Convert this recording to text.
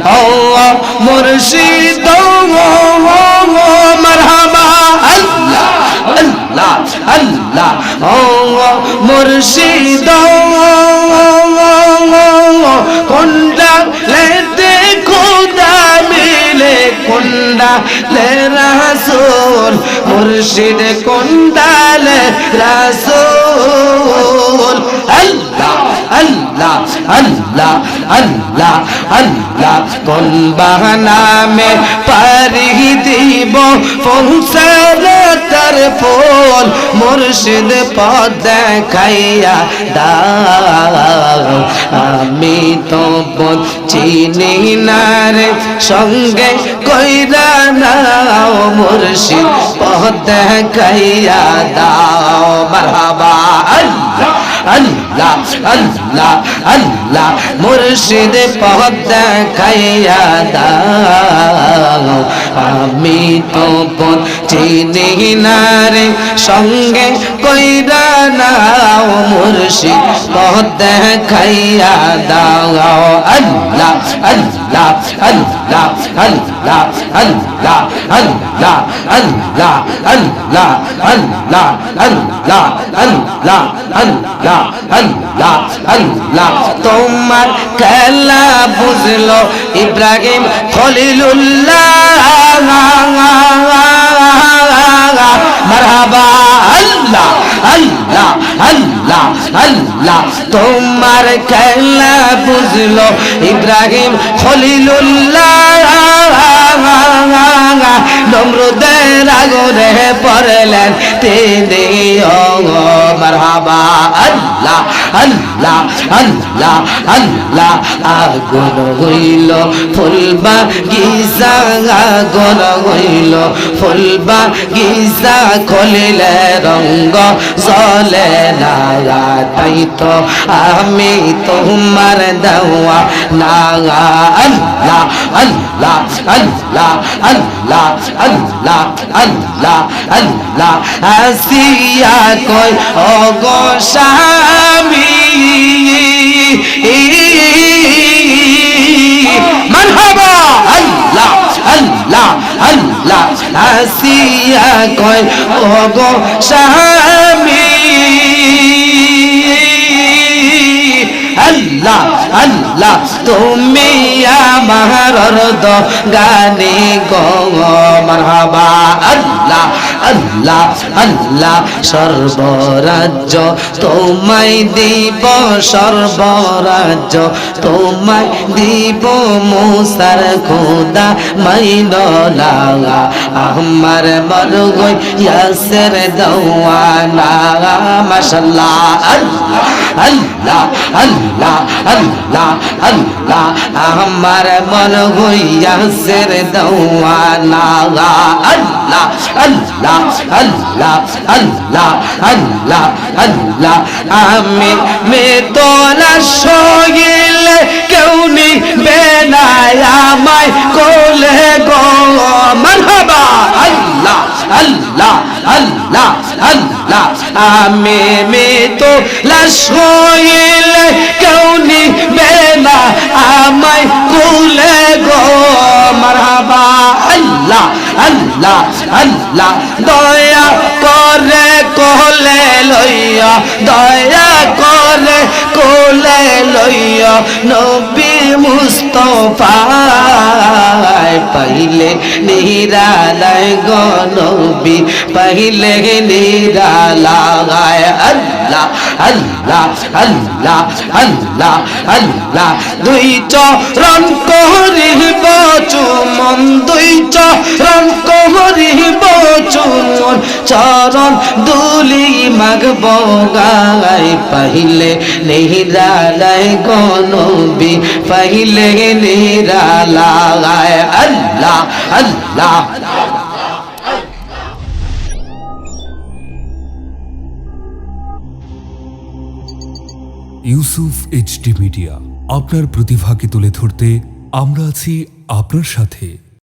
ও মুর্শিদ মারহাবা আল্লাহ আল্লাহ আল্লাহ ও মুর্শিদ কোনটা লেতে খোদা মিলে কোনটা লে রাসূল মুর্শিদ কোনটা লে রাসূল আল্লাহ আল্লাহ আল্লাহ আল্লাহ আল্লাহ কোন বাহানা মে পারি দিব ফংসারতার ফুল মুর্শিদ পথ দেখাইয়া দাও আমি তো চিনি না রে সঙ্গে কইরা নাও মুর্শিদ পথ দেখাইয়া দাও মারহাবা আল্লাহ আল্লাহ আল্লাহ আল্লাহ মুর্শিদ পথ দেখাইয়া দাও আমি তো চিনি না রে সঙ্গে কইরা নাও মুর্শিদ পথ দেখাইয়া দাও আল্লাহ আল্লাহ আল্লাহ আল্লাহ আল্লাহ আল্লাহ আল্লাহ আল্লাহ আল্লাহ আল্লাহ আল্লাহ আল্লাহ আল্লাহ আল্লাহ তোমার খেলা বুঝলো ইব্রাহিম খলিলুল্লাহ মারহাবা আল্লাহ আল্লাহ আল্লাহ আল্লাহ তোমার খেলা বুঝলো ইব্রাহিম খলিলুল্লাহ নমরুদের আগুনে পড়লেন তিনি মারহাবা আল্লাহ আল্লাহ আল্লাহ আল্লাহ আগুন হইল ফুলবা গিজা আগুন হইল ফুলবা গিজা খলিলে রঙ্গ জলে না তাই তো আমি তোমার দেওয়া না আল্লাহ আল্লাহ আল্লাহ আল্লাহ আল্লাহ আল্লাহ আল্লাহ আসিয়া কই ও গো স্বামী মারহাবা আল্লাহ আল্লাহ আল্লাহ আসিয়া কই ও গো স্বামী আল্লাহ আল্লাহ তুমি আমার গানে গো মারহাবা আল্লাহ আল্লাহ আল্লাহ সর্বরাজ্য তোমায় দিব সর্বরাজ্য তোমায় দিব মুসার খোদা মাইনলা আমার মরগই ইয়াসের দেওয়ানা মাশাআল্লাহ আল্লাহ আল্লাহ আল্লাহ আল্লাহ আল্লাহ আমার মরগই ইয়াসের দেওয়ানা আল্লাহ আল্লাহ আল্লাহ আল্লাহ আল্লাহ আল্লাহ আমি তোলা সগিলে কেউ নিবে না আমায় কোলে গো মারহাবা আল্লাহ আল্লাহ আল্লাহ আল্লাহ আমি তোলা সগিলে কেউ নিবে না আমায় কোলে গো মারহাবা আল্লাহ আল্লাহ আল্লাহ দয়া করে কোলে লইয়া দয়া করে কোলে লইয়া নবী মুস্তাফা পাইলে নিরালায় গো নবী পাইলে নিরালায় আল্লাহ আল্লাহ আল্লাহ আল্লাহ আল্লাহ দুই চরণ করিব চুমন দুই চরণ করিব চুমন চরণ দুলি মাগব গায় পাইলে নিরালায় গো নবী পাইলে নিরালায় আল্লাহ আল্লাহ ইউসুফ এইচডি মিডিয়া আপনার প্রতিভাকে তুলে ধরতে আমরা আছি আপনার সাথে।